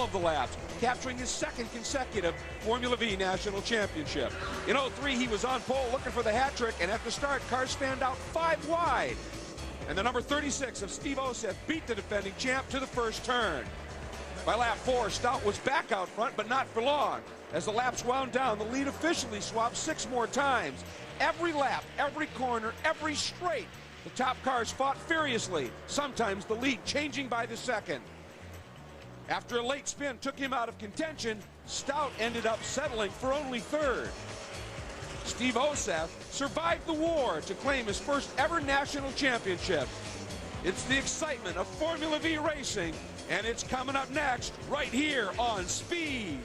all of the laps, capturing his second consecutive Formula V National Championship. In 03, he was on pole looking for the hat trick, and at the start, cars fanned out 5 wide. And the number 36 of Steve Oseth beat the defending champ to the first turn. By lap 4, Stout was back out front, but not for long. As the laps wound down, the lead officially swapped 6 more times. Every lap, every corner, every straight, the top cars fought furiously, sometimes the lead changing by the second. After a late spin took him out of contention, Stout ended up settling for only 3rd. Steve Oseth survived the war to claim his first ever national championship. It's the excitement of Formula V racing, and it's coming up next right here on Speed.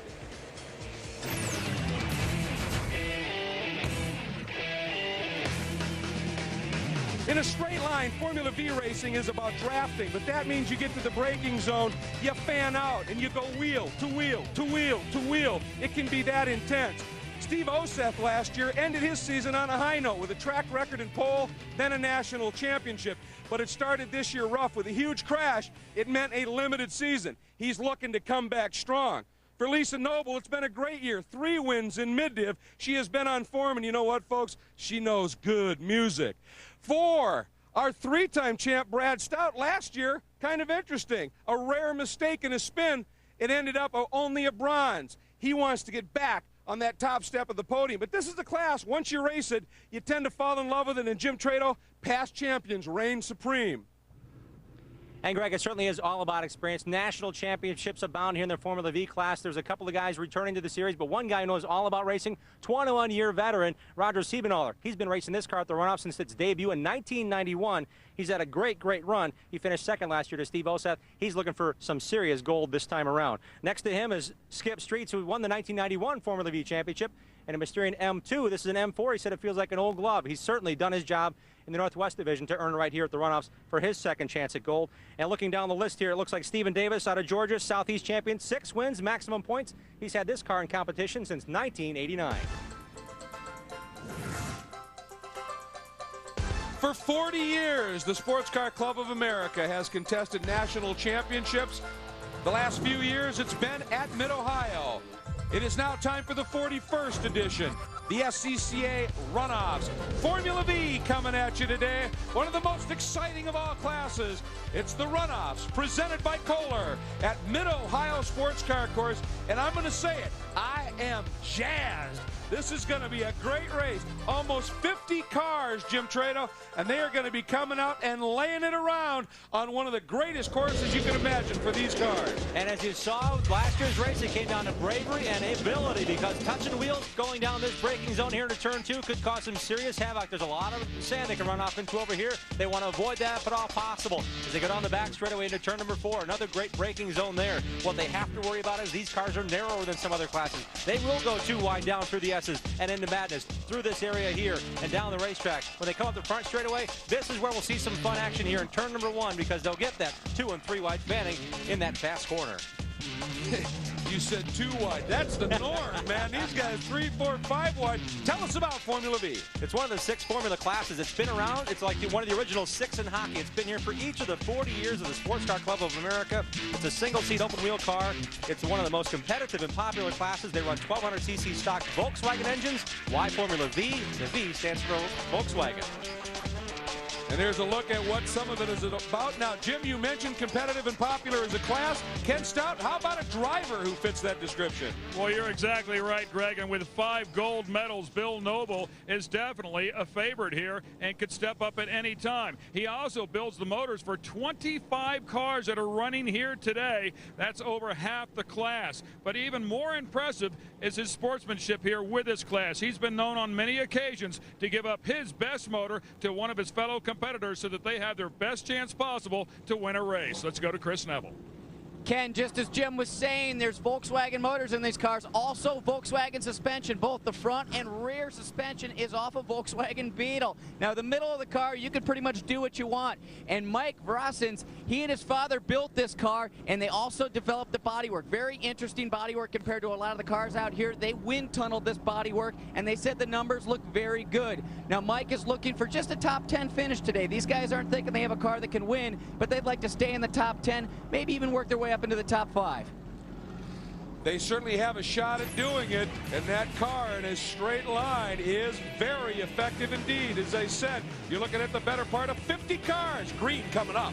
In a straight line, Formula V racing is about drafting, but that means you get to the braking zone, you fan out, and you go wheel to wheel to wheel to wheel. It can be that intense. Steve Oseth last year ended his season on a high note with a track record in pole, then a national championship. But it started this year rough with a huge crash. It meant a limited season. He's looking to come back strong. For Lisa Noble, it's been a great year. 3 wins in mid-div. She has been on form, and you know what, folks? She knows good music. 4, our 3-time champ Brad Stout last year, kind of interesting. A rare mistake in a spin. It ended up only a bronze. He wants to get back on that top step of the podium. But this is the class, once you race it, you tend to fall in love with it, and Jim Trado, past champions reign supreme. And Greg, it certainly is all about experience. National championships abound here in the Formula V class. There's a couple of guys returning to the series, but one guy who knows all about racing, 21-year veteran, Roger Siebenoller. He's been racing this car at the runoff since its debut in 1991. He's had a great run. He finished second last year to Steve Oseth. He's looking for some serious gold this time around. Next to him is Skip Streets, who won the 1991 Formula V Championship, and a Mysterian M2. This is an M4. He said it feels like an old glove. He's certainly done his job in the Northwest Division to earn right here at the runoffs for his second chance at gold. And looking down the list here, it looks like Stephen Davis out of Georgia, Southeast champion, 6 wins, maximum points. He's had this car in competition since 1989. For 40 years, the Sports Car Club of America has contested national championships. The last few years, it's been at Mid-Ohio. It is now time for the 41st edition, the SCCA Runoffs. Formula V coming at you today. One of the most exciting of all classes. It's the Runoffs, presented by Kohler at Mid-Ohio Sports Car Course. And I'm going to say it, I am jazzed. This is going to be a great race. Almost 50 cars, Jim Trado, and they are going to be coming out and laying it around on one of the greatest courses you can imagine for these cars. And as you saw, last year's race, it came down to bravery and ability, because touching wheels going down this braking zone here into turn 2 could cause some serious havoc. There's a lot of sand they can run off into over here. They want to avoid that if at all possible. As they go down the back straightaway into turn number 4, another great braking zone there. What they have to worry about is these cars are narrower than some other classes. They will go too wide down through the S's and into madness through this area here and down the racetrack. When they come up the front straightaway, this is where we'll see some fun action here in turn number 1, because they'll get that 2 and 3 wide fanning in that fast corner. You said 2 wide. That's the norm, man. These guys 3, 4, 5 wide. Tell us about Formula V. It's one of the 6 formula classes. It's been around. It's like one of the original 6 in hockey. It's been here for each of the 40 years of the Sports Car Club of America. It's a single-seat open-wheel car. It's one of the most competitive and popular classes. They run 1200cc stock Volkswagen engines. Why Formula V? The V stands for Volkswagen. And there's a look at what some of it is about. Now, Jim, you mentioned competitive and popular as a class. Ken Stout, how about a driver who fits that description? Well, you're exactly right, Greg. And with 5 gold medals, Bill Noble is definitely a favorite here and could step up at any time. He also builds the motors for 25 cars that are running here today. That's over half the class. But even more impressive is his sportsmanship here with this class. He's been known on many occasions to give up his best motor to one of his fellow competitors so that they have their best chance possible to win a race. Let's go to Chris Neville. Ken, just as Jim was saying, there's Volkswagen motors in these cars. Also Volkswagen suspension. Both the front and rear suspension is off of Volkswagen Beetle. Now, the middle of the car, you can pretty much do what you want. And Mike Vrossens, he and his father built this car, and they also developed the bodywork. Very interesting bodywork compared to a lot of the cars out here. They wind tunneled this bodywork, and they said the numbers look very good. Now, Mike is looking for just a top 10 finish today. These guys aren't thinking they have a car that can win, but they'd like to stay in the top 10, maybe even work their way up into the top 5. they certainly have a shot at doing it, and that car in a straight line is very effective indeed. As I said, you're looking at the better part of 50 cars. Green coming up.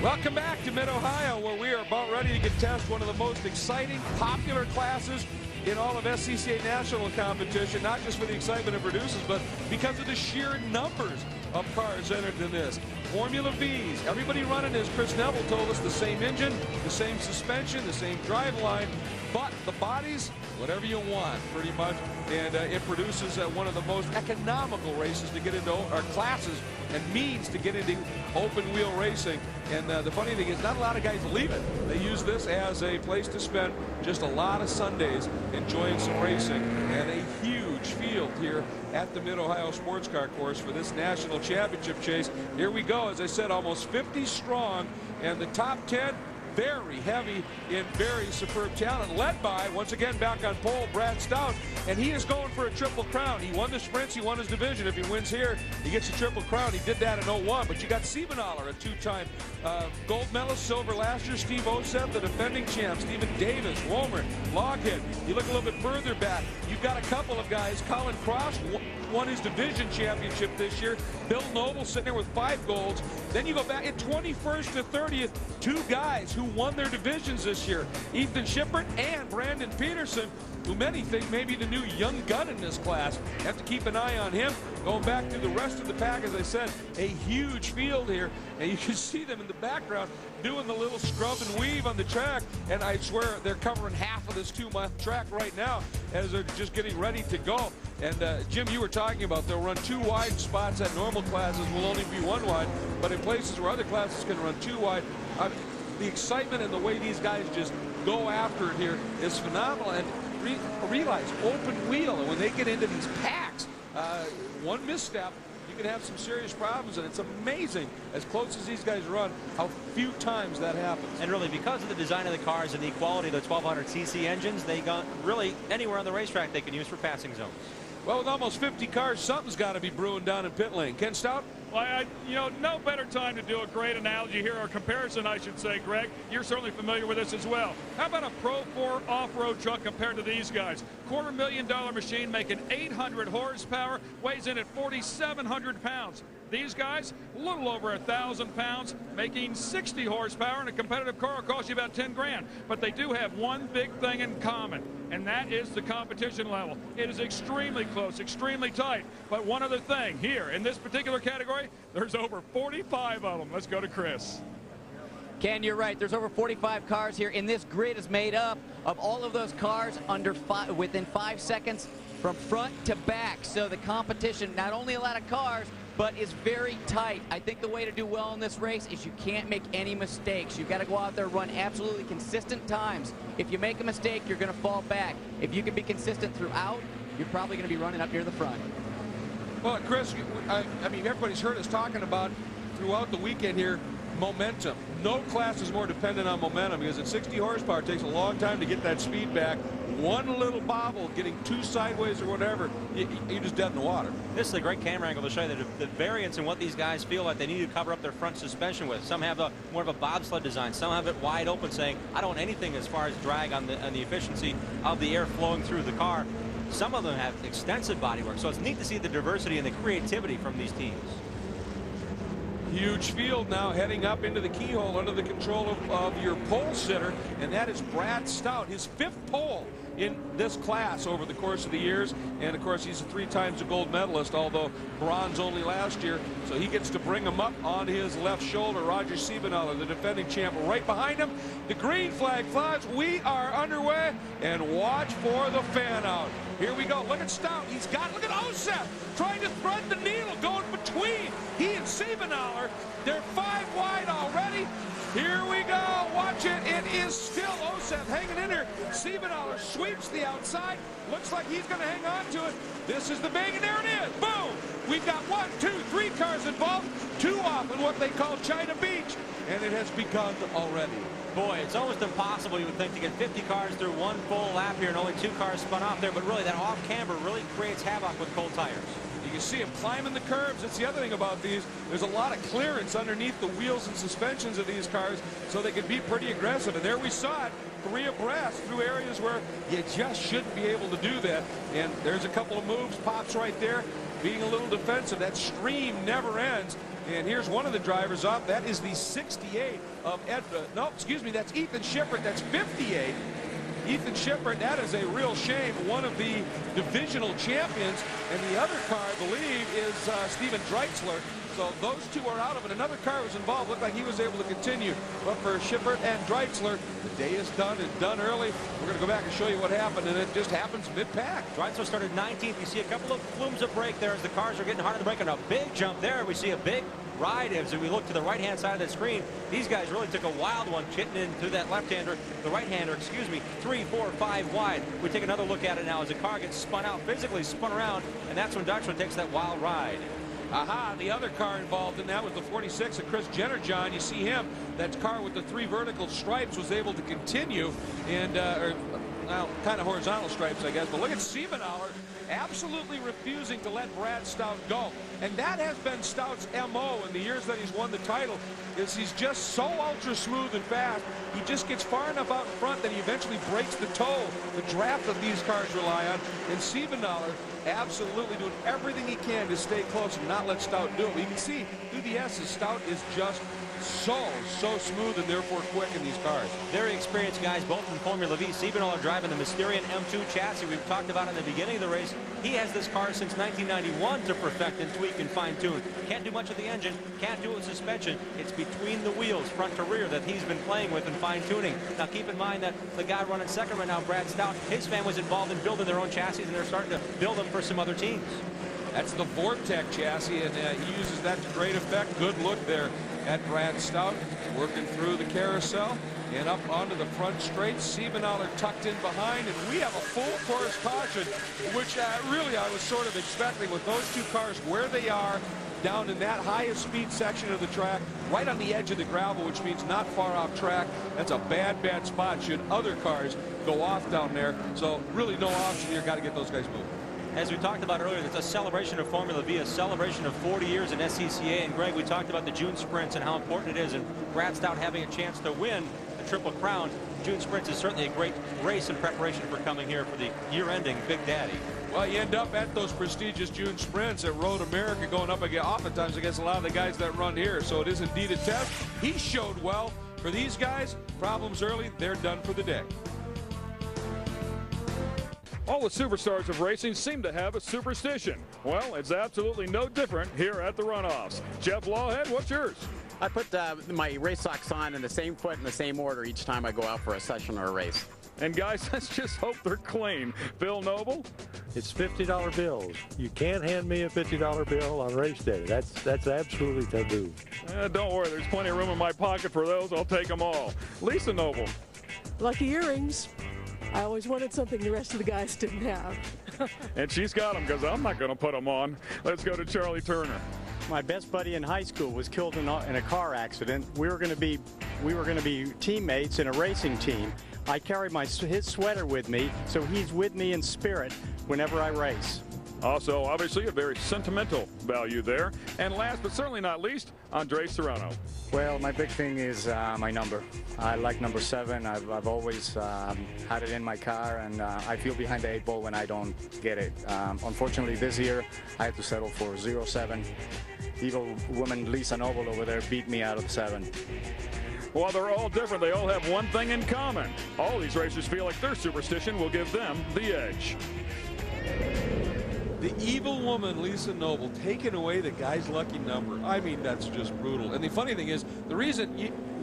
Welcome back to Mid-Ohio, where we are about ready to contest one of the most exciting, popular classes in all of SCCA national competition, not just for the excitement it produces, but because of the sheer numbers of cars entered in this. Formula V's, everybody running, as Chris Neville told us, the same engine, the same suspension, the same drive line, but the bodies, whatever you want, pretty much. And it produces one of the most economical races to get into, or classes and means to get into open wheel racing. And the funny thing is, not a lot of guys leave it. They use this as a place to spend just a lot of Sundays enjoying some racing. And a huge field here at the Mid-Ohio Sports Car Course for this national championship chase. Here we go, as I said, almost 50 strong, and the top 10 very heavy in very superb talent, led by, once again, back on pole, Brad Stout, and he is going for a triple crown. He won the sprints, he won his division. If he wins here, he gets a triple crown. He did that in 01, but you got Siebenaller, a two-time gold medalist, silver last year, Steve Osev, the defending champ, Stephen Davis, Womer, Loghead. You look a little bit further back, you've got a couple of guys. Colin Cross won his division championship this year. Bill Noble sitting there with 5 golds. Then you go back at 21st to 30th, 2 guys who won their divisions this year. Ethan Shippert and Brandon Peterson, who many think may be the new young gun in this class. Have to keep an eye on him. Going back to the rest of the pack, as I said, a huge field here, and you can see them in the background doing the little scrub and weave on the track, and I swear they're covering half of this 2-mile track right now as they're just getting ready to go. And Jim, you were talking about they'll run 2 wide spots at normal classes, will only be 1 wide, but in places where other classes can run 2 wide, the excitement and the way these guys just go after it here is phenomenal. And realize open wheel, and when they get into these packs, one misstep, you can have some serious problems, and it's amazing, as close as these guys run, how few times that happens. And really, because of the design of the cars and the quality of the 1200cc engines, they got really anywhere on the racetrack they can use for passing zones. Well, with almost 50 cars, something's got to be brewing down in pit lane. Ken Stout? Well, you know, no better time to do a great analogy here, or comparison, I should say, Greg. You're certainly familiar with this as well. How about a Pro 4 off-road truck compared to these guys? $250,000 machine making 800 horsepower, weighs in at 4,700 pounds. These guys, a little over 1,000 pounds, making 60 horsepower, and a competitive car will cost you about 10 grand. But they do have one big thing in common, and that is the competition level. It is extremely close, extremely tight. But one other thing, here in this particular category, there's over 45 of them. Let's go to Chris. Ken, you're right. There's over 45 cars here, and this grid is made up of all of those cars within 5 seconds from front to back. So the competition, not only a lot of cars, but is very tight. I think the way to do well in this race is you can't make any mistakes. You've got to go out there and run absolutely consistent times. If you make a mistake, you're going to fall back. If you can be consistent throughout, you're probably going to be running up near the front. Well, Chris, I mean, everybody's heard us talking about throughout the weekend here, momentum. No class is more dependent on momentum, because at 60 horsepower, it takes a long time to get that speed back. One little bobble, getting 2 sideways or whatever, you're just dead in the water. This is a great camera angle to show you the variance in what these guys feel like they need to cover up their front suspension with. Some have more of a bobsled design. Some have it wide open, saying, I don't want anything as far as drag on the efficiency of the air flowing through the car. Some of them have extensive bodywork, so it's neat to see the diversity and the creativity from these teams. Huge field now heading up into the keyhole under the control of your pole sitter, and that is Brad Stout, his 5th pole in this class over the course of the years. And of course, he's 3 times a gold medalist, although bronze only last year, so he gets to bring him up on his left shoulder. Roger Siebenaller, the defending champ, right behind him. The green flag flies. We are underway, and watch for the fan out. Here we go. Look at Stout. He's got, look at Osef trying to thread the needle, going between he and Siebenaller. They're 5 wide already. Here we go. Watch it. It is still Osef hanging in there. Siebenaller sweeps the outside. Looks like he's going to hang on to it. This is the big, and there it is. Boom. We've got 1, 2, 3 cars involved. 2 off in what they call China Beach. And it has begun already. Boy, it's almost impossible, you would think, to get 50 cars through 1 full lap here and only 2 cars spun off there. But really, that off camber really creates havoc with cold tires. You can see him climbing the curbs. That's the other thing about these. There's a lot of clearance underneath the wheels and suspensions of these cars, so they can be pretty aggressive. And there we saw it, 3 abreast through areas where you just shouldn't be able to do that. And there's a couple of moves, pops right there, being a little defensive. That stream never ends. And here's one of the drivers up. That is the 68 of that's Ethan Shippert. That's 58. Ethan Shippert, that is a real shame. One of the divisional champions. And the other car, I believe, is Steven Dreixler. So those two are out of it. Another car was involved. Looked like he was able to continue. But for Shippert and Dreixler, the day is done and done early. We're going to go back and show you what happened, and it just happens mid-pack. Dreixler started 19th. You see a couple of plumes of brake there as the cars are getting hard on the brake, and a big jump there. We see a big ride as we look to the right-hand side of the screen. These guys really took a wild one, hitting into that left-hander, the right-hander, 3, 4, 5 wide. We take another look at it now as the car gets spun out, physically spun around, and that's when Dreixler takes that wild ride. Aha, the other car involved in that was the 46 of Chris Jenner, John. You see him, that car with the 3 vertical stripes was able to continue, and well, kind of horizontal stripes, I guess. But look at Siebenauer absolutely refusing to let Brad Stout go. And that has been Stout's MO in the years that he's won the title, is he's just so ultra smooth and fast. He just gets far enough out in front that he eventually breaks the toe, the draft that these cars rely on. And Siebenauer absolutely doing everything he can to stay close and not let Stout do it. You can see through the S's, Stout is just so smooth and therefore quick in these cars. Very experienced guys, both in Formula V. Siebenauer driving the Mysterian M2 chassis we've talked about in the beginning of the race. He has this car since 1991 to perfect and tweak and fine-tune. Can't do much with the engine, can't do it with suspension. It's between the wheels, front to rear, that he's been playing with and fine-tuning. Now keep in mind that the guy running second right now, Brad Stout, his family's involved in building their own chassis, and they're starting to build them for some other teams. That's the Vortec chassis, and he uses that to great effect. Good look there at Brad Stout, working through the carousel and up onto the front straight. Siebenauer tucked in behind, and we have a full course caution, which really I was sort of expecting with those two cars where they are down in that highest speed section of the track, right on the edge of the gravel, which means not far off track. That's a bad spot should other cars go off down there. So really no option here. Got to get those guys moving. As we talked about earlier, it's a celebration of Formula V, a celebration of 40 years in SCCA. And Greg, we talked about the June sprints and how important it is, and Brad Stout having a chance to win the Triple Crown. June sprints is certainly a great race in preparation for coming here for the year-ending Big Daddy. Well, you end up at those prestigious June sprints at Road America, going up again oftentimes against a lot of the guys that run here. So it is indeed a test. He showed well. For these guys, problems early, they're done for the day. All the superstars of racing seem to have a superstition. Well, it's absolutely no different here at the Runoffs. Jeff Lawhead, what's yours? I put my race socks on in the same foot in the same order each time I go out for a session or a race. And guys, let's just hope they're clean. Bill Noble? It's $50 bills. You can't hand me a $50 bill on race day. That's absolutely taboo. Don't worry, there's plenty of room in my pocket for those. I'll take them all. Lisa Noble? Lucky earrings. I always wanted something the rest of the guys didn't have. And she's got them, because I'm not going to put them on. Let's go to Charlie Turner. My best buddy in high school was killed in a car accident. We were going to be teammates in a racing team. I carry his sweater with me, so he's with me in spirit whenever I race. Also, obviously, a very sentimental value there. And last but certainly not least, Andre Serrano. Well, my big thing is my number. I like number 7. I've always had it in my car, and I feel behind the 8 ball when I don't get it. Unfortunately, this year, I had to settle for 07. Evil woman Lisa Noble over there beat me out of 7. While they're all different, they all have one thing in common. All these racers feel like their superstition will give them the edge. The evil woman, Lisa Noble, taking away the guy's lucky number. I mean, that's just brutal. And the funny thing is, the reason,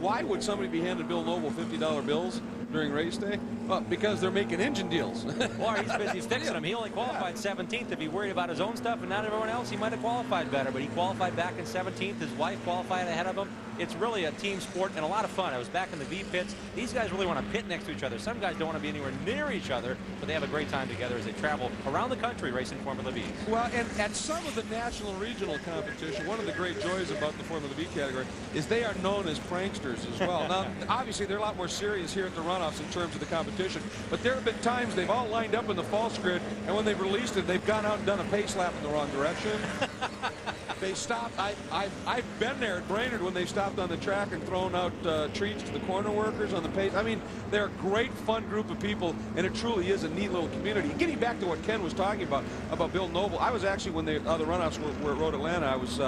why would somebody be handing Bill Noble $50 bills during race day? Well, because they're making engine deals. Or he's busy fixing them. He only qualified 17th. If he worried about his own stuff and not everyone else, he might have qualified better. But he qualified back in 17th. His wife qualified ahead of him. It's really a team sport and a lot of fun. I was back in the V pits. These guys really want to pit next to each other. Some guys don't want to be anywhere near each other, but they have a great time together as they travel around the country racing Formula Vs. Well, and at some of the national and regional competition, one of the great joys about the Formula V category is they are known as pranksters as well. Now, obviously, they're a lot more serious here at the Runoffs in terms of the competition. competition. But there have been times they've all lined up in the false grid, and when they've released it, they've gone out and done a pace lap in the wrong direction. They stopped. I've been there at Brainerd when they stopped on the track and thrown out treats to the corner workers on the pace. I mean, they're a great, fun group of people, and it truly is a neat little community. Getting back to what Ken was talking about Bill Noble, I was actually, when the other runoffs were at Road Atlanta, I was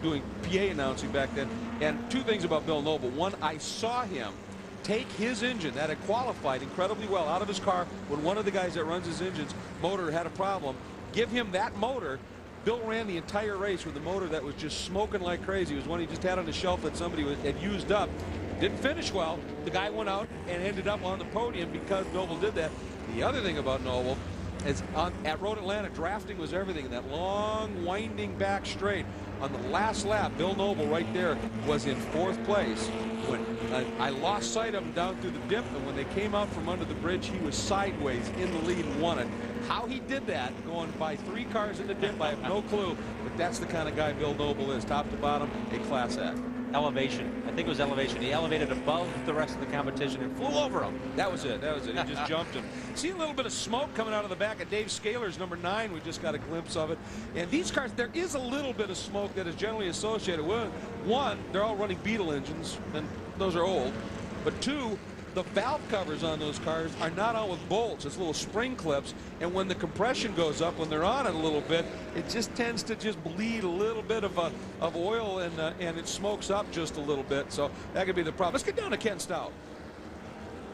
doing PA announcing back then. And two things about Bill Noble. One, I saw him take his engine that had qualified incredibly well out of his car when one of the guys that runs his engine's motor had a problem, give him that motor. Bill ran the entire race with a motor that was just smoking like crazy. It was one he just had on the shelf that somebody had used up. Didn't finish well. The guy went out and ended up on the podium because Noble did that. The other thing about Noble is at Road Atlanta, drafting was everything. That long, winding back straight. On the last lap, Bill Noble right there was in 4th place. When I lost sight of him down through the dip, and when they came out from under the bridge, he was sideways in the lead and won it. How he did that, going by 3 cars in the dip, I have no clue. But that's the kind of guy Bill Noble is, top to bottom, a class act. Elevation. I think it was elevation. He elevated above the rest of the competition and flew over him. That was it. That was it. He just jumped him. See a little bit of smoke coming out of the back of Dave Scaler's number 9. We just got a glimpse of it. And these cars, there is a little bit of smoke that is generally associated with. One, they're all running Beetle engines, and those are old. But two, the valve covers on those cars are not on with bolts. It's little spring clips, and when the compression goes up, when they're on it a little bit, it just tends to just bleed a little bit of oil, and it smokes up just a little bit. So that could be the problem. Let's get down to Ken Stout.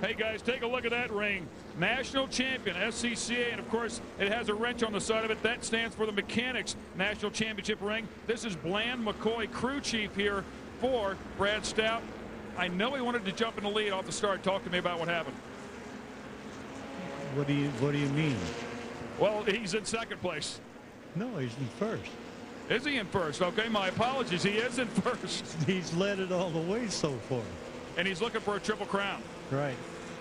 Hey guys, take a look at that ring. National champion, SCCA, and of course it has a wrench on the side of it. That stands for the Mechanics National Championship ring. This is Bland McCoy, crew chief here for Brad Stout. I know he wanted to jump in the lead off the start. Talk to me about what happened. What do you mean? Well, he's in 2nd place. No, he's in 1st. Is he in 1st? Okay, my apologies. He is in 1st. He's led it all the way so far. And he's looking for a Triple Crown. Right.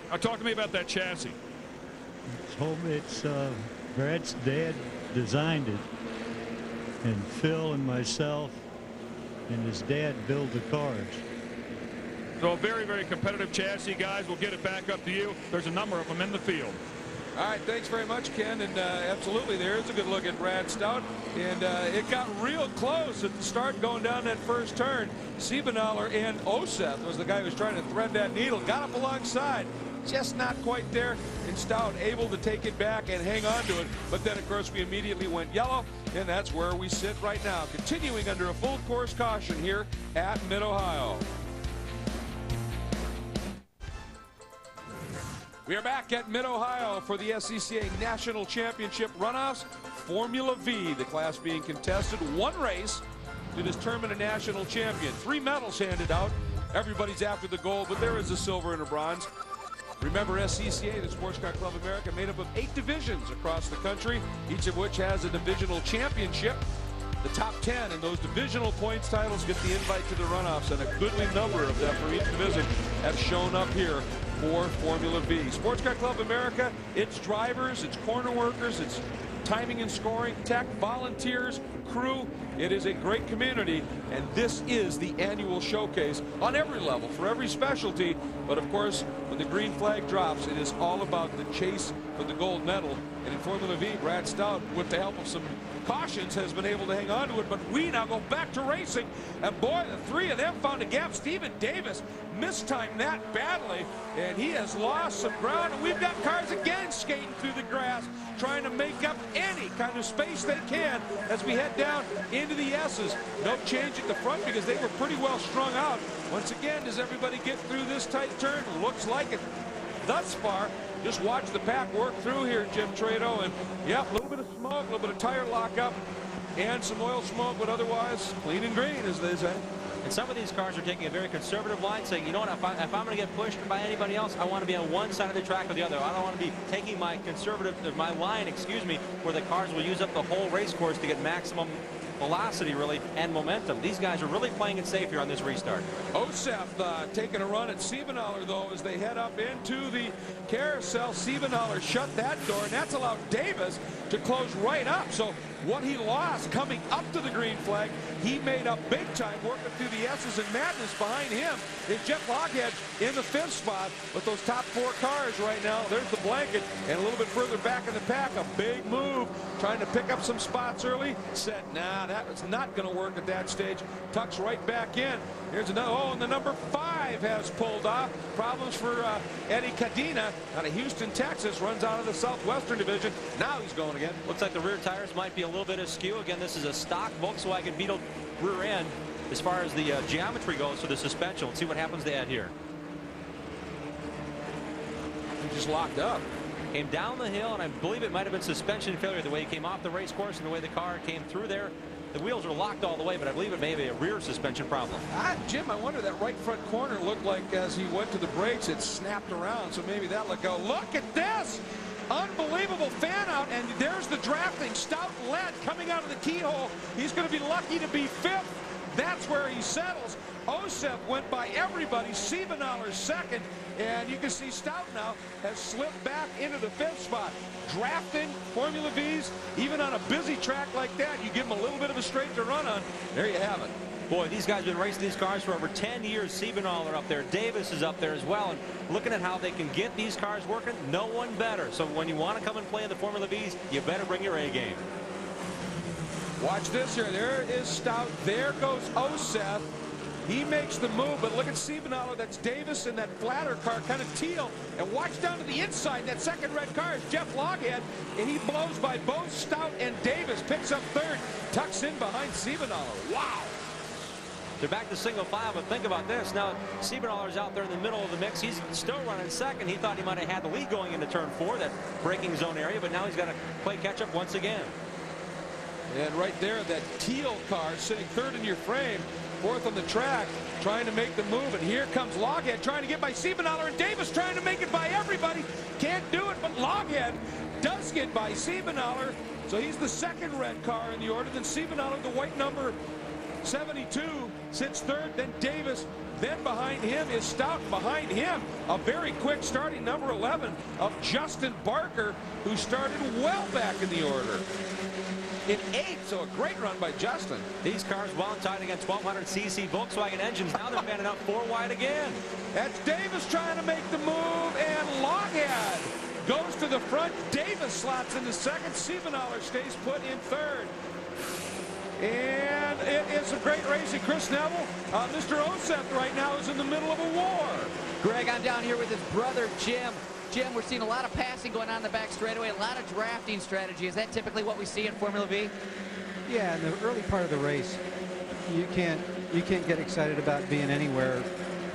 Now talk to me about that chassis. It's Brad's dad designed it, and Phil and myself and his dad build the cars. So a very, very competitive chassis, guys. We'll get it back up to you. There's a number of them in the field. All right, thanks very much, Ken. And absolutely, there is a good look at Brad Stout. And it got real close at the start going down that first turn. Siebenaller and Oseth was the guy who was trying to thread that needle. Got up alongside. Just not quite there. And Stout able to take it back and hang on to it. But then, of course, we immediately went yellow. And that's where we sit right now. Continuing under a full course caution here at Mid-Ohio. We are back at Mid-Ohio for the SCCA National Championship Runoffs. Formula V, the class being contested. 1 race to determine a national champion. 3 medals handed out. Everybody's after the gold, but there is a silver and a bronze. Remember, SCCA, the Sports Car Club of America, made up of 8 divisions across the country, each of which has a divisional championship. The top 10 in those divisional points titles get the invite to the runoffs, and a goodly number of them from each division have shown up here for Formula V. Sports Car Club America, its drivers, its corner workers, its timing and scoring, tech, volunteers, crew. It is a great community, and this is the annual showcase on every level, for every specialty. But of course, when the green flag drops, it is all about the chase for the gold medal. And in Formula V, Brad Stout, with the help of some cautions, has been able to hang on to it. But we now go back to racing, and boy, the 3 of them found a gap. Stephen Davis mistimed that badly, and he has lost some ground. And we've got cars again skating through the grass, trying to make up any kind of space they can as we head down into the S's. No change at the front because they were pretty well strung out. Once again, does everybody get through this tight turn? Looks like it thus far. Just watch the pack work through here, Jim Trado, and yeah, a little bit of smoke, a little bit of tire lockup, and some oil smoke, but otherwise clean and green, as they say. And some of these cars are taking a very conservative line, saying, you know what, if I'm going to get pushed by anybody else, I want to be on one side of the track or the other. I don't want to be taking my line, where the cars will use up the whole race course to get maximum velocity, really, and momentum. These guys are really playing it safe here on this restart. Osef taking a run at Siebenaler, though, as they head up into the carousel. Siebenaler shut that door, and that's allowed Davis to close right up. So what he lost coming up to the green flag, he made up big time working through the S's, and Madness behind him is Jeff Loghead in the 5th spot. With those top 4 cars right now, there's the blanket, and a little bit further back in the pack, a big move, trying to pick up some spots early. Said, nah, that was not going to work at that stage. Tucks right back in. Here's another, oh, and the number 5 has pulled off. Problems for Eddie Cadena out of Houston, Texas, runs out of the Southwestern Division. Now he's going again. Looks like the rear tires might be a little bit askew. Again, this is a stock Volkswagen Beetle rear end as far as the geometry goes for the suspension. Let's see what happens to Ed here. He just locked up. Came down the hill, and I believe it might have been suspension failure, the way he came off the race course and the way the car came through there. The wheels are locked all the way, but I believe it may be a rear suspension problem. Jim, I wonder, that right front corner looked like as he went to the brakes, it snapped around, so maybe that let go. Look at this! Unbelievable fan out, and there's the drafting. Stout led coming out of the keyhole. He's going to be lucky to be 5th. That's where he settles. Osef went by everybody. Siebenaler 2nd, and you can see Stout now has slipped back into the 5th spot. Drafting Formula V's, even on a busy track like that, you give them a little bit of a straight to run on. There you have it. Boy, these guys have been racing these cars for over 10 years. Siebenaler up there. Davis is up there as well. And looking at how they can get these cars working, no one better. So when you want to come and play in the Formula V's, you better bring your A game. Watch this here. There is Stout. There goes Osef. He makes the move, but look at Siebenaler. That's Davis in that flatter car, kind of teal. And watch down to the inside. That second red car is Jeff Loghead, and he blows by both Stout and Davis. Picks up 3rd, tucks in behind Siebenaler. Wow. They're back to single file, but think about this. Now, Siebenaler's out there in the middle of the mix. He's still running 2nd. He thought he might have had the lead going into turn 4, that braking zone area, but now he's got to play catch up once again. And right there, that teal car sitting 3rd in your frame, 4th on the track, trying to make the move. And here comes Loghead trying to get by Siebenaler, and Davis trying to make it by everybody. Can't do it, but Loghead does get by Siebenaler. So he's the 2nd red car in the order. Then Siebenaler, the white number 72, sits 3rd. Then Davis. Then behind him is Stout. Behind him, a very quick starting number 11 of Justin Barker, who started well back in the order. In 8th, so a great run by Justin. These cars well tied against 1200cc Volkswagen engines. Now they're fanning out 4 wide again. That's Davis trying to make the move, and Loghead goes to the front. Davis slots into 2nd. Siebenaler stays put in 3rd. And it is some great racing. Chris Neville, Mr. Osef right now is in the middle of a war. Greg, I'm down here with his brother, Jim. Jim, we're seeing a lot of passing going on in the back straightaway, a lot of drafting strategy. Is that typically what we see in Formula V? Yeah, in the early part of the race, you can't get excited about being anywhere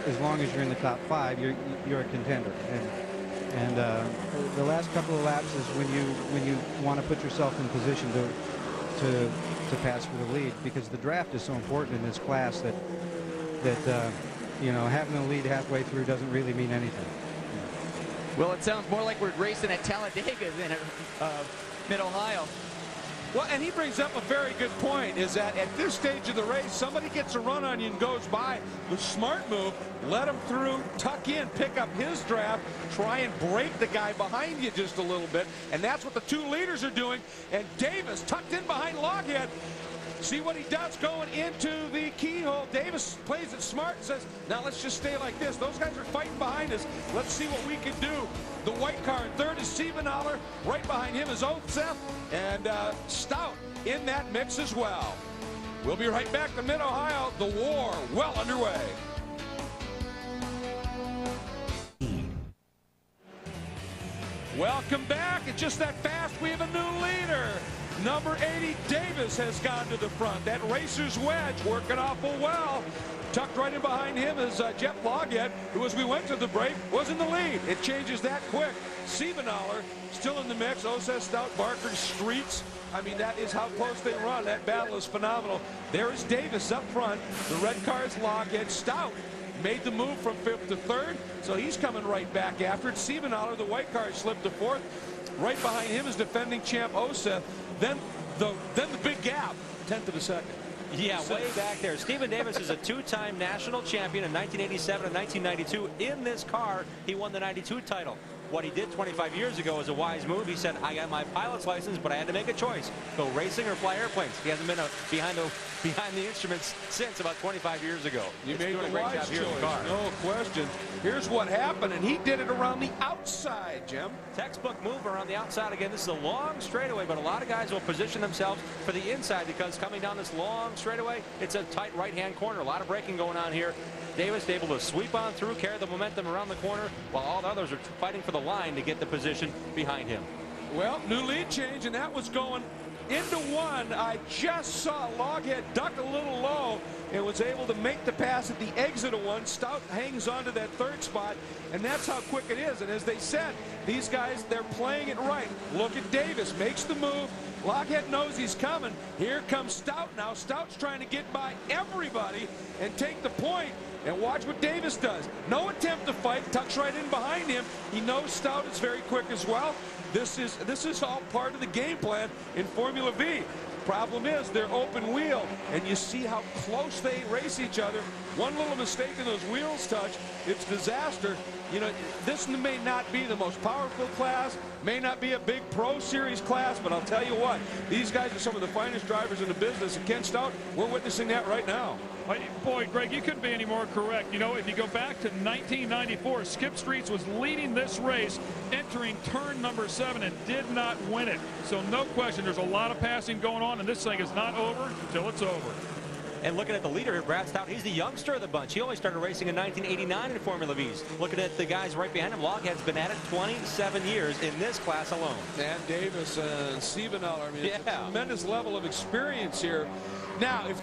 as long as you're in the top 5. You're a contender, and the last couple of laps is when you want to put yourself in position to pass for the lead, because the draft is so important in this class that you know, having the lead halfway through doesn't really mean anything. Well, it sounds more like we're racing at Talladega than at Mid-Ohio. Well, and he brings up a very good point, is that at this stage of the race, somebody gets a run on you and goes by. The smart move, let him through, tuck in, pick up his draft, try and break the guy behind you just a little bit. And that's what the 2 leaders are doing. And Davis tucked in behind Loghead. See what he does going into the keyhole. Davis plays it smart and says, now let's just stay like this. Those guys are fighting behind us. Let's see what we can do. The white car in 3rd is Siebenaler. Right behind him is Osef, and Stout in that mix as well. We'll be right back to Mid-Ohio. The war well underway. Welcome back. It's just that fast. We have a new leader. Number 80, Davis, has gone to the front. That racer's wedge working awful well. Tucked right in behind him is Jeff Loghead, who, as we went to the break, was in the lead. It changes that quick. Siebenaler still in the mix. Osef, Stout, Barker, Streets. I mean, that is how close they run. That battle is phenomenal. There is Davis up front. The red car is Loghead. Stout made the move from 5th to 3rd, so he's coming right back after it. Siebenaler, the white car, slipped to 4th. Right behind him is defending champ Osef. Then the big gap. tenth of a second. Yeah, way back there. Stephen Davis is a two-time national champion in 1987 and 1992. In this car, he won the 92 title. What he did 25 years ago was a wise move. He said, I got my pilot's license, but I had to make a choice. Go racing or fly airplanes. He hasn't been behind the instruments since about 25 years ago. You made a wise choice, no question. Here's what happened, and he did it around the outside, Jim. Textbook move around the outside again. This is a long straightaway, but a lot of guys will position themselves for the inside because coming down this long straightaway, it's a tight right-hand corner. A lot of braking going on here. Davis able to sweep on through, carry the momentum around the corner, while all the others are fighting for the line to get the position behind him. Well, new lead change, and that was going into one. I just saw Loghead duck a little low and was able to make the pass at the exit of one. Stout hangs on to that third spot, and that's how quick it is. And as they said, these guys, they're playing it right. Look at Davis, makes the move. Loghead knows he's coming. Here comes Stout now. Stout's trying to get by everybody and take the point. And watch what Davis does. No attempt to fight. Tucks right in behind him. He knows Stout is very quick as well. This is all part of the game plan in Formula V. Problem is they're open wheel, and you see how close they race each other. One little mistake and those wheels touch, it's disaster. You know, this may not be the most powerful class, may not be a big Pro Series class, but I'll tell you what, these guys are some of the finest drivers in the business. And Ken Stout, we're witnessing that right now. Boy, Greg, you couldn't be any more correct. You know, if you go back to 1994, Skip Streets was leading this race, entering turn number 7, and did not win it. So no question, there's a lot of passing going on, and this thing is not over until it's over. And looking at the leader here, Brad Stout, he's the youngster of the bunch. He only started racing in 1989 in Formula V's. Looking at the guys right behind him, Loghead's been at it 27 years in this class alone. And Davis and Siebenaller, I mean, it's a tremendous level of experience here. Now, if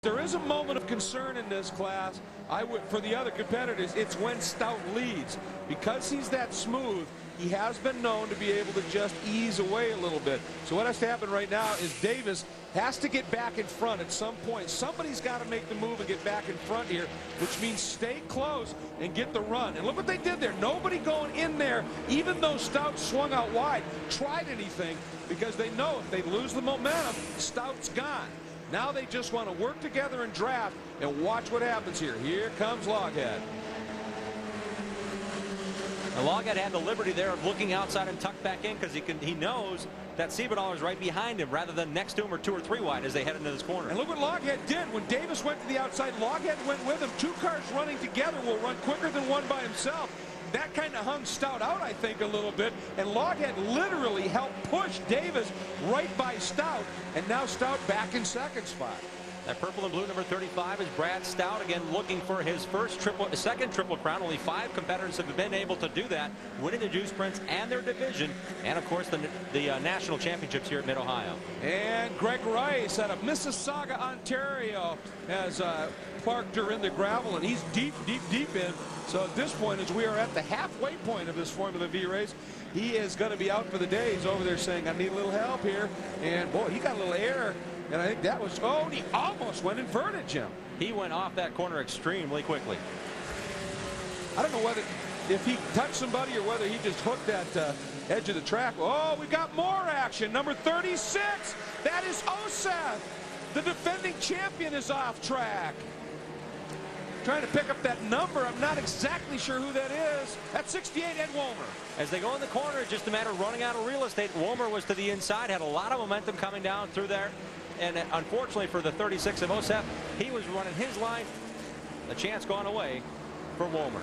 there is a moment of concern in this class, for the other competitors, it's when Stout leads. Because he's that smooth, he has been known to be able to just ease away a little bit. So what has to happen right now is Davis has to get back in front at some point. Somebody's got to make the move and get back in front here, which means stay close and get the run. And look what they did there. Nobody going in there, even though Stout swung out wide, tried anything, because they know if they lose the momentum, Stout's gone. Now they just want to work together and draft and watch what happens here. Here comes Loghead. And Loghead had the liberty there of looking outside and tucked back in because he knows that Siebenaller is right behind him rather than next to him or 2 or 3 wide as they head into this corner. And look what Loghead did. When Davis went to the outside, Loghead went with him. 2 cars running together will run quicker than one by himself. That kind of hung Stout out, I think, a little bit. And Loghead literally helped push Davis right by Stout. And now Stout back in second spot. That purple and blue number 35 is Brad Stout, again looking for his second triple crown. Only 5 competitors have been able to do that, winning the Juice Prince and their division, and of course the national championships here at Mid-Ohio. And Greg Rice out of Mississauga, Ontario, has parked her in the gravel, and he's deep in. So at this point, as we are at the halfway point of this Formula V race, he is going to be out for the day. He's over there saying, I need a little help here. And boy, he got a little air. And I think that was, he almost went inverted, Jim. He went off that corner extremely quickly. I don't know whether if he touched somebody or whether he just hooked that edge of the track. Oh, we got more action. Number 36, that is Oseth. The defending champion is off track. Trying to pick up that number. I'm not exactly sure who that is. That's 68, Ed Woolmer. As they go in the corner, it's just a matter of running out of real estate. Woolmer was to the inside, had a lot of momentum coming down through there. And unfortunately for the 36 of Oseth, he was running his line. The chance gone away for Woolmer.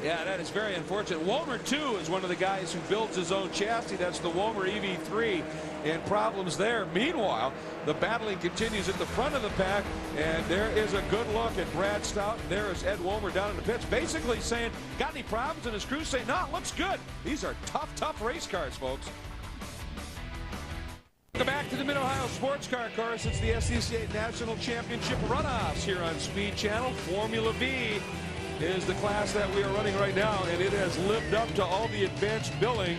Yeah, that is very unfortunate. Woolmer, too, is one of the guys who builds his own chassis. That's the Woolmer EV3, and problems there. Meanwhile, the battling continues at the front of the pack, and there is a good look at Brad Stout. There is Ed Woolmer down in the pits, basically saying, got any problems? And his crew saying, no, it looks good. These are tough race cars, folks. Welcome back to the Mid-Ohio Sports Car Course. It's the SCCA National Championship Runoffs here on Speed Channel. Formula V is the class that we are running right now, and it has lived up to all the advanced billing,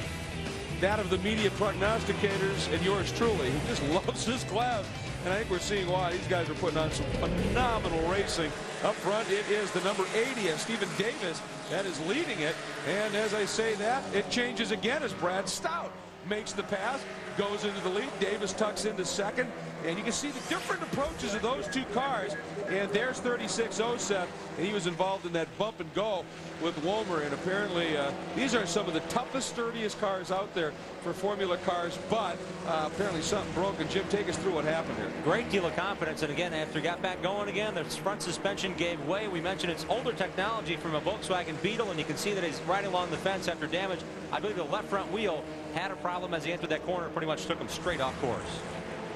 that of the media prognosticators and yours truly, who just loves this class. And I think we're seeing why. These guys are putting on some phenomenal racing. Up front, it is the number 80, and Stephen Davis, that is leading it. And as I say that, it changes again as Brad Stout makes the pass, goes into the lead. Davis tucks into second. And you can see the different approaches of those two cars. And there's 36-0 Seth, and he was involved in that bump and go with Womer. And apparently these are some of the toughest, sturdiest cars out there for Formula cars, but apparently something broke. And Jim, take us through what happened here. Great deal of confidence, and again, after he got back going again, the front suspension gave way. We mentioned it's older technology from a Volkswagen Beetle, and you can see that he's riding along the fence after damage. I believe the left front wheel had a problem as he entered that corner, pretty much took him straight off course.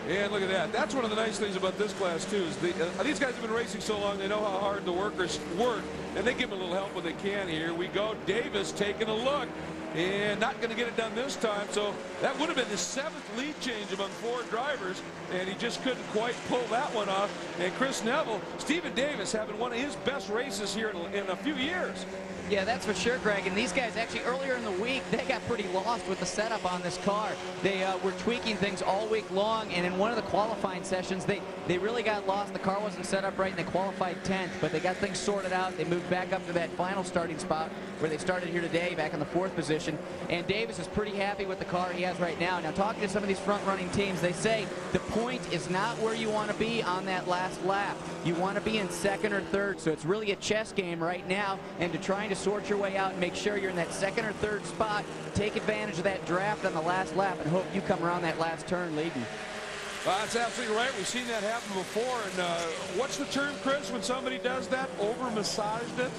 And look at that. That's one of the nice things about this class, too, is these guys have been racing so long, they know how hard the workers work, and they give them a little help when they can. Here we go. Davis taking a look, and not going to get it done this time. So that would have been his 7th lead change among 4 drivers, and he just couldn't quite pull that one off. And Chris Neville, Stephen Davis having one of his best races here in a few years. Yeah, that's for sure, Greg. And these guys actually earlier in the week, they got pretty lost with the setup on this car. They were tweaking things all week long, and in one of the qualifying sessions, they really got lost. The car wasn't set up right, and they qualified 10th, but they got things sorted out. They moved back up to that final starting spot where they started here today, back in the 4th position. And Davis is pretty happy with the car he has right now. Now, talking to some of these front-running teams, they say the point is not where you want to be on that last lap. You want to be in 2nd or 3rd, so it's really a chess game right now, and to trying to sort your way out and make sure you're in that 2nd or 3rd spot, take advantage of that draft on the last lap and hope you come around that last turn leading. That's absolutely right. We've seen that happen before. And what's the term, Chris, when somebody does that? Over-massaged it?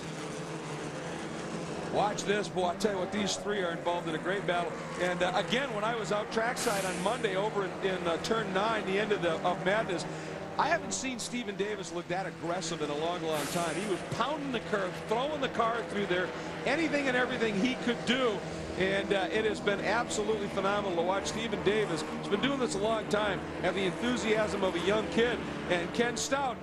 Watch this. Boy, I tell you what, these 3 are involved in a great battle. And again, when I was out trackside on Monday over in turn 9, the end of Madness, I haven't seen Stephen Davis look that aggressive in a long, long time. He was pounding the curve, throwing the car through there, anything and everything he could do. And it has been absolutely phenomenal to watch Stephen Davis. He's been doing this a long time, have the enthusiasm of a young kid. And Ken Stout,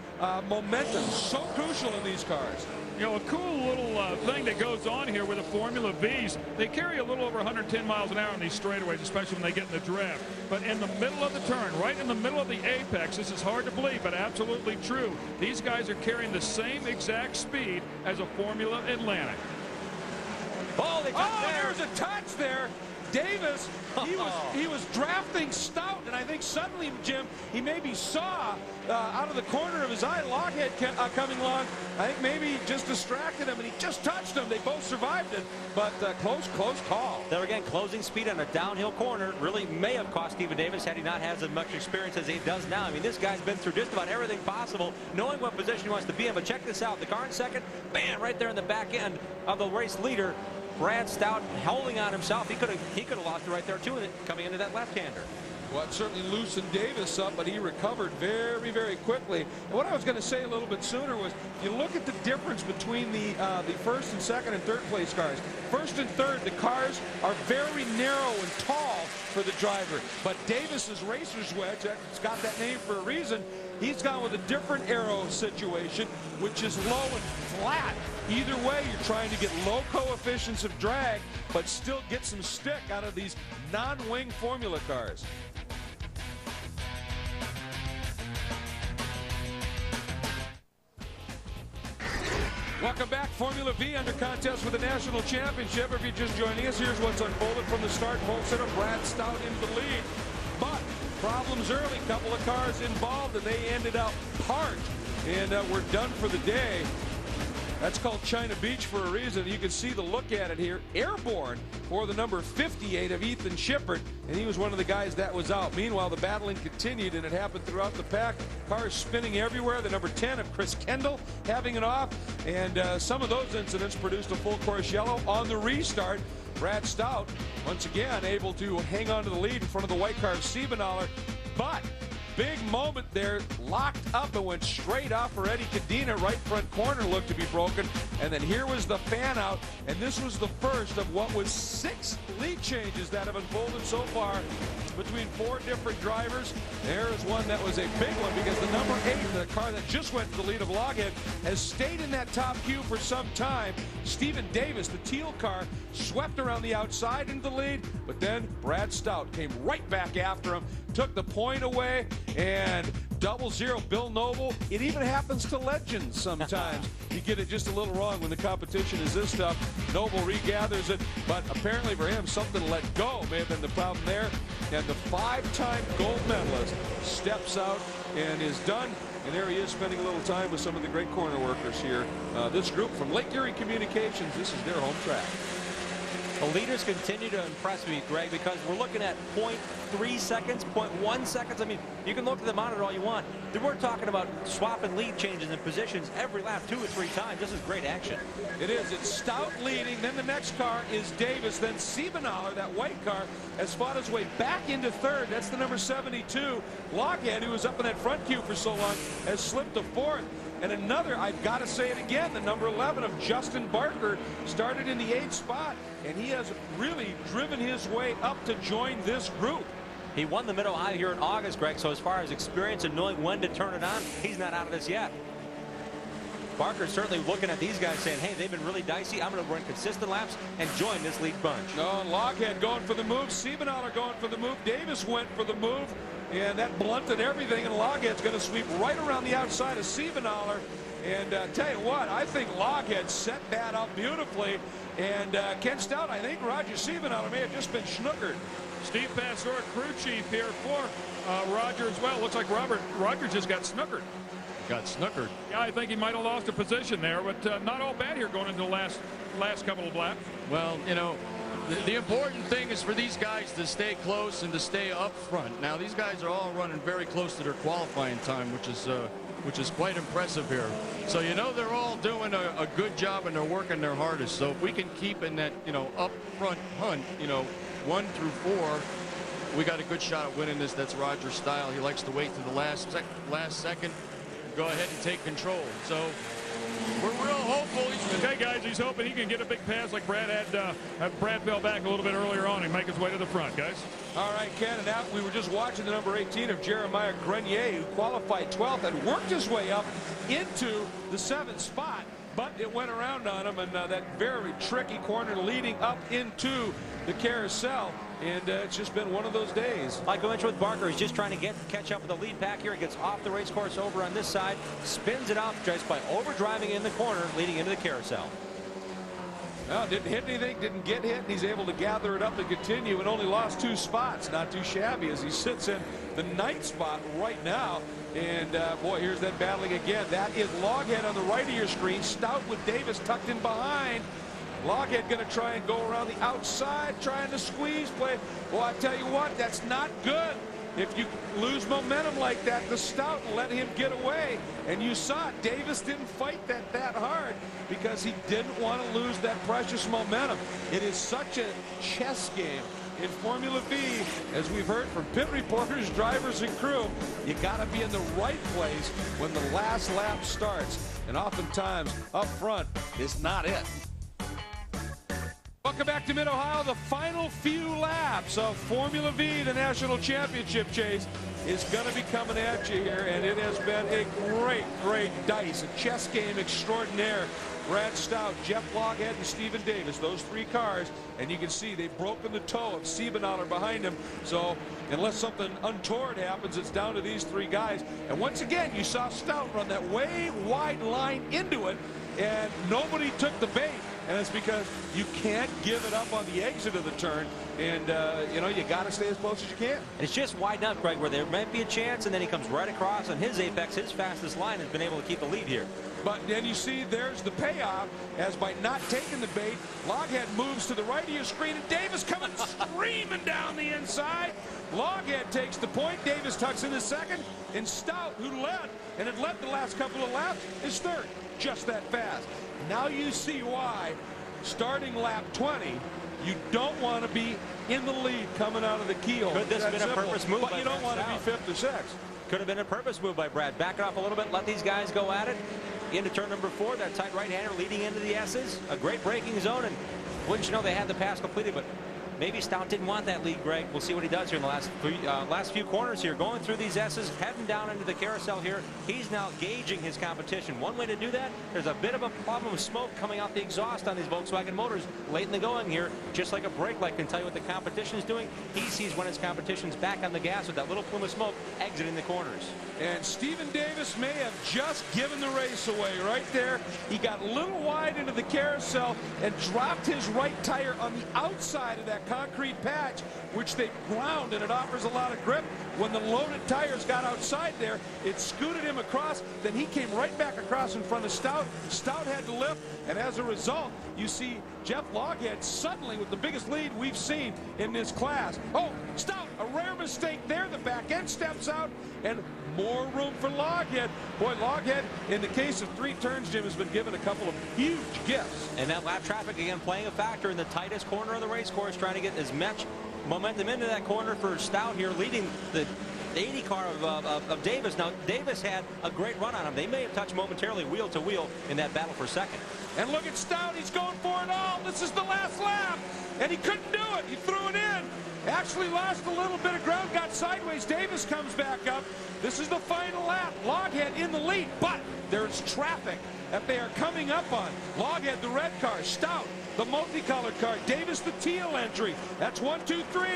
momentum, so crucial in these cars. You know, a cool little thing that goes on here with the Formula Vs, they carry a little over 110 miles an hour on these straightaways, especially when they get in the draft. But in the middle of the turn, right in the middle of the apex, this is hard to believe, but absolutely true. These guys are carrying the same exact speed as a Formula Atlantic. Oh, there's a touch there. Davis, he was drafting Stout, and I think suddenly, Jim, he maybe saw out of the corner of his eye Lockhead coming along. I think maybe he just distracted him, and he just touched him. They both survived it, but close call. There again, closing speed on a downhill corner really may have cost Stephen Davis had he not had as much experience as he does now. I mean, this guy's been through just about everything possible, knowing what position he wants to be in. But check this out. The car in 2nd, bam, right there in the back end of the race leader. Brad Stout holding on himself. He could have lost it right there too, coming into that left-hander. Well, it certainly loosened Davis up, but he recovered very, very quickly. And what I was going to say a little bit sooner was, you look at the difference between the 1st and 2nd and 3rd place cars. 1st and 3rd, the cars are very narrow and tall for the driver. But Davis's racer's wedge, it's got that name for a reason. He's gone with a different aero situation, which is low and flat. Either way, you're trying to get low coefficients of drag, but still get some stick out of these non-wing Formula cars. Welcome back. Formula V under contest for the national championship. If you're just joining us, here's what's unfolded from the start. Pole sitter Brad Stout into the lead. But problems early. Couple of cars involved, and they ended up parked. And we're done for the day. That's called China Beach for a reason. You can see the look at it here. Airborne for the number 58 of Ethan Shippert, and he was one of the guys that was out. Meanwhile, the battling continued, and it happened throughout the pack. Cars spinning everywhere. The number 10 of Chris Kendall having it off, and some of those incidents produced a full course yellow on the restart. Brad Stout, once again, able to hang on to the lead in front of the white car of Siebenthaler, but big moment there, locked up and went straight off for Eddie Cadena. Right front corner looked to be broken. And then here was the fan out. And this was the first of what was 6 lead changes that have unfolded so far between 4 different drivers. There is one that was a big one because the number 8, the car that just went to the lead of Lockhead, has stayed in that top queue for some time. Stephen Davis, the teal car, swept around the outside into the lead, but then Brad Stout came right back after him, took the point away, And 00, Bill Noble. It even happens to legends sometimes. You get it just a little wrong when the competition is this tough. Noble regathers it, but apparently for him, something to let go may have been the problem there. And the 5-time gold medalist steps out and is done. And there he is spending a little time with some of the great corner workers here. This group from Lake Erie Communications, this is their home track. The leaders continue to impress me, Greg, because we're looking at 0.3 seconds, 0.1 seconds. I mean, you can look at the monitor all you want. We're talking about swapping lead changes and positions every lap 2 or 3 times. This is great action. It is. It's Stout leading. Then the next car is Davis. Then Siebenaller, that white car, has fought his way back into third. That's the number 72. Lockhead, who was up in that front queue for so long, has slipped to fourth. And another, I've got to say it again, the number 11 of Justin Barker started in the 8th spot, and he has really driven his way up to join this group. He won the Mid-Ohio here in August, Greg, so as far as experience and knowing when to turn it on, he's not out of this yet. Barker's certainly looking at these guys saying, hey, they've been really dicey. I'm going to run consistent laps and join this lead bunch. No, Lockhead going for the move. Siebenaller going for the move. Davis went for the move. And that blunted everything, and Lockhead's going to sweep right around the outside of Siebenaller. And tell you what, I think Lockhead set that up beautifully. And Ken Stout, I think Roger Siebenaller may have just been snookered. Steve Pastor, crew chief here for Roger as well. Looks like Roger just got snookered. Got snookered. Yeah, I think he might have lost a position there, but not all bad here going into the last couple of laps. Well, you know, the important thing is for these guys to stay close and to stay up front. Now, these guys are all running very close to their qualifying time, which is quite impressive here. So, you know, they're all doing a good job and they're working their hardest. So if we can keep in that, you know, up front hunt, you know, 1 through 4, we got a good shot at winning this. That's Roger's style. He likes to wait to the last second, go ahead and take control. So we're real hopeful. Okay, guys, he's hoping he can get a big pass like Brad had. Brad fell back a little bit earlier on and make his way to the front, guys. All right, Ken, and now we were just watching the number 18 of Jeremiah Grenier, who qualified 12th and worked his way up into the 7th spot. But it went around on him, and that very tricky corner leading up into the carousel. And it's just been one of those days. Like I mentioned with Barker, he's just trying to catch up with the lead pack here. He gets off the race course over on this side, spins it out just by overdriving in the corner, leading into the carousel. Well, didn't hit anything, didn't get hit, and he's able to gather it up and continue, and only lost 2 spots. Not too shabby as he sits in the 9th spot right now. And boy, here's that battling again. That is Loghead on the right of your screen. Stout with Davis tucked in behind. Loghead going to try and go around the outside, trying to squeeze play. Well, I tell you what, that's not good. If you lose momentum like that, the Stout let him get away. And you saw it. Davis didn't fight that hard because he didn't want to lose that precious momentum. It is such a chess game in Formula V, as we've heard from pit reporters, drivers, and crew. You got to be in the right place when the last lap starts. And oftentimes, up front is not it. Welcome back to Mid-Ohio. The final few laps of Formula V, the national championship chase, is going to be coming at you here, and it has been a great dice, a chess game extraordinaire. Brad Stout, Jeff Loghead, and Stephen Davis, those 3 cars, and you can see they've broken the toe of Siebenaller behind him. So unless something untoward happens, it's down to these 3 guys. And once again, you saw Stout run that way wide line into it, and nobody took the bait. And it's because you can't give it up on the exit of the turn. And, you know, you got to stay as close as you can. And it's just wide enough, Greg, where there might be a chance, and then he comes right across on his apex. His fastest line has been able to keep the lead here. But then you see there's the payoff, as by not taking the bait, Loghead moves to the right of your screen, and Davis coming screaming down the inside. Loghead takes the point. Davis tucks in the second, and Stout, who led and had led the last couple of laps, is third. Just that fast. Now you see why, starting lap 20, you don't want to be in the lead coming out of the keyhole. Could this have been a purpose move? But you don't want to be 5th or 6th. Could have been a purpose move by Brad. Back it off a little bit, let these guys go at it. Into turn number 4, that tight right-hander leading into the S's. A great braking zone, and wouldn't you know they had the pass completed, but maybe Stout didn't want that lead, Greg. We'll see what he does here in the last few corners here. Going through these S's, heading down into the carousel here. He's now gauging his competition. One way to do that, there's a bit of a problem of smoke coming out the exhaust on these Volkswagen motors late in the going here. Just like a brake light can tell you what the competition is doing, he sees when his competition's back on the gas with that little plume of smoke exiting the corners. And Stephen Davis may have just given the race away right there. He got a little wide into the carousel and dropped his right tire on the outside of that concrete patch, which they ground, and it offers a lot of grip. When the loaded tires got outside there, it scooted him across. Then he came right back across in front of Stout. Stout had to lift, and as a result, you see Jeff Loghead suddenly with the biggest lead we've seen in this class. Oh, Stout, a rare mistake there. The back end steps out, and more room for Loghead. Boy, Loghead, in the case of 3 turns, Jim, has been given a couple of huge gifts. And that lap traffic, again, playing a factor in the tightest corner of the race course, trying to get as much momentum into that corner for Stout here, leading the 80 car of Davis. Now, Davis had a great run on him. They may have touched momentarily wheel to wheel in that battle for second. And look at Stout. He's going for it all. This is the last lap. And he couldn't do it. He threw it in. Actually lost a little bit of ground, got sideways. Davis comes back up. This is the final lap. Loghead in the lead, but there's traffic that they are coming up on. Loghead, the red car. Stout, the multicolored car. Davis, the teal entry. That's 1, 2, 3.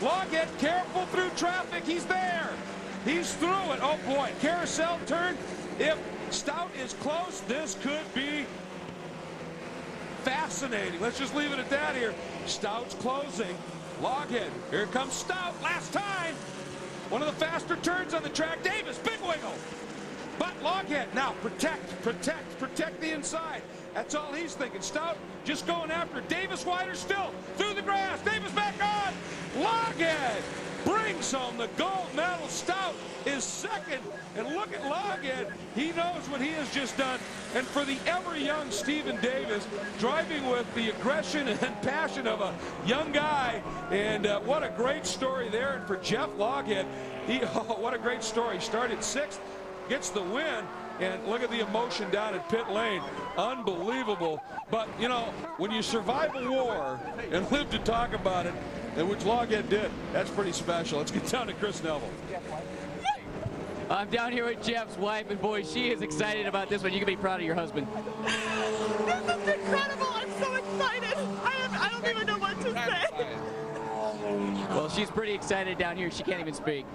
Loghead, careful through traffic. He's there. He's through it. Oh, boy. Carousel turn. If Stout is close, this could be fascinating. Let's just leave it at that here. Stout's closing. Loghead, here comes Stout, last time. One of the faster turns on the track. Davis, big wiggle. But Loghead, now protect the inside. That's all he's thinking. Stout just going after it. Davis wider still, through the grass. Davis back on. Loghead brings home the gold medal. Stout is second. And look at Loghead. He knows what he has just done. And for the ever-young Stephen Davis, driving with the aggression and passion of a young guy. And what a great story there. And for Jeff Loghead, what a great story. Started 6th, gets the win. And look at the emotion down at pit lane. Unbelievable. But, you know, when you survive a war and live to talk about it, and which Loghead did, that's pretty special. Let's get down to Chris Neville. I'm down here with Jeff's wife, and boy, she is excited about this one. You can be proud of your husband. This is incredible. I'm so excited. I don't even know what to say. Well, she's pretty excited down here. She can't even speak.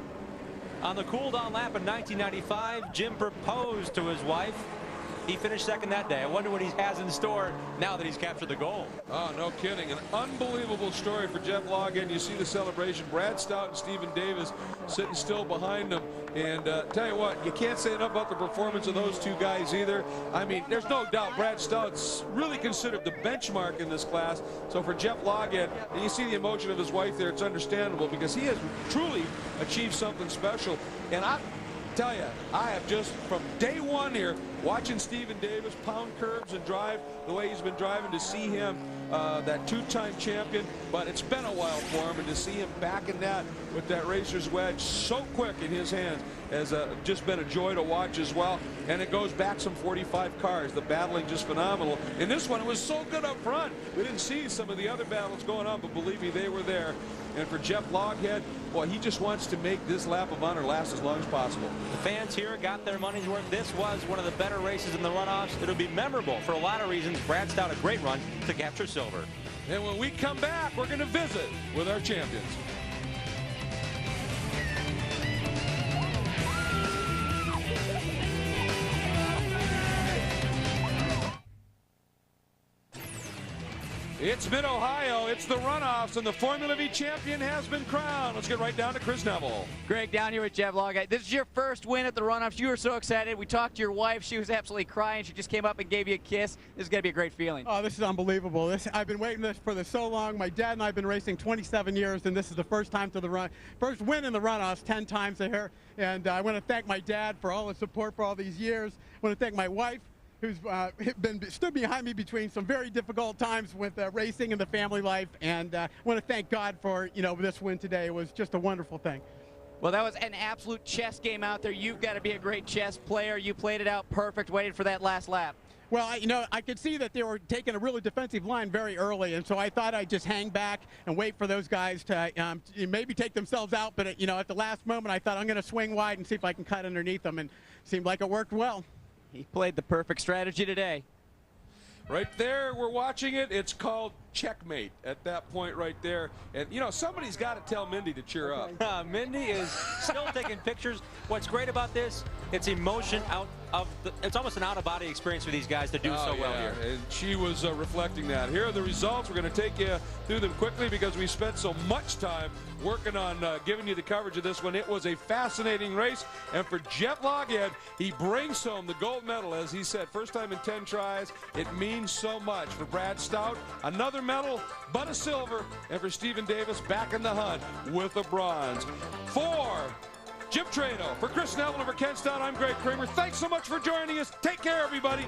On the cool-down lap in 1995, Jim proposed to his wife. He finished second that day. I wonder what he has in store now that he's captured the gold. Oh, no kidding. An unbelievable story for Jeff Loghead. You see the celebration. Brad Stout and Stephen Davis sitting still behind them. And tell you what, you can't say enough about the performance of those two guys either. I mean, there's no doubt Brad Stout's really considered the benchmark in this class. So for Jeff Loghead, and you see the emotion of his wife there, it's understandable because he has truly achieved something special. And I tell you, I have just from day one here watching Stephen Davis pound curbs and drive the way he's been driving, to see him that 2-time champion, but it's been a while for him, and to see him back in that with that racer's wedge so quick in his hands has just been a joy to watch as well. And it goes back some 45 cars. The battling just phenomenal. In this one, it was so good up front. We didn't see some of the other battles going on, but believe me, they were there. And for Jeff Loghead, boy, he just wants to make this lap of honor last as long as possible. The fans here got their money's worth. This was one of the better races in the runoffs. It'll be memorable for a lot of reasons. Brad Stout, a great run to capture silver. And when we come back, we're going to visit with our champions. It's Mid-Ohio, it's the runoffs, and the Formula V champion has been crowned. Let's get right down to Chris Neville. Greg, down here with Jeff Loghead. This is your first win at the runoffs. You were so excited. We talked to your wife. She was absolutely crying. She just came up and gave you a kiss. This is going to be a great feeling. Oh, this is unbelievable. I've been waiting for this so long. My dad and I have been racing 27 years, and this is the first time to the first win in the runoffs 10 times here. And I want to thank my dad for all his support for all these years. I want to thank my wife, who's stood behind me between some very difficult times with racing and the family life. And I want to thank God for, this win today. It was just a wonderful thing. Well, that was an absolute chess game out there. You've got to be a great chess player. You played it out perfect, waiting for that last lap. Well, I could see that they were taking a really defensive line very early, and so I thought I'd just hang back and wait for those guys to maybe take themselves out. But, at the last moment, I thought I'm going to swing wide and see if I can cut underneath them, and it seemed like it worked well. He played the perfect strategy today. Right there, we're watching it. It's called checkmate at that point right there. And, somebody's got to tell Mindy to cheer up. Mindy is still taking pictures. What's great about this, it's emotion out of it's almost an out-of-body experience for these guys to do so well here. And she was reflecting that. Here are the results. We're going to take you through them quickly because we spent so much time working on giving you the coverage of this one. It was a fascinating race. And for Jet Loghead, he brings home the gold medal. As he said, first time in 10 tries. It means so much. For Brad Stout, another medal, but a silver. And for Stephen Davis, back in the hunt with a bronze. For Jim Trano, for Chris Neville, and for Ken Stout, I'm Greg Kramer. Thanks so much for joining us. Take care, everybody.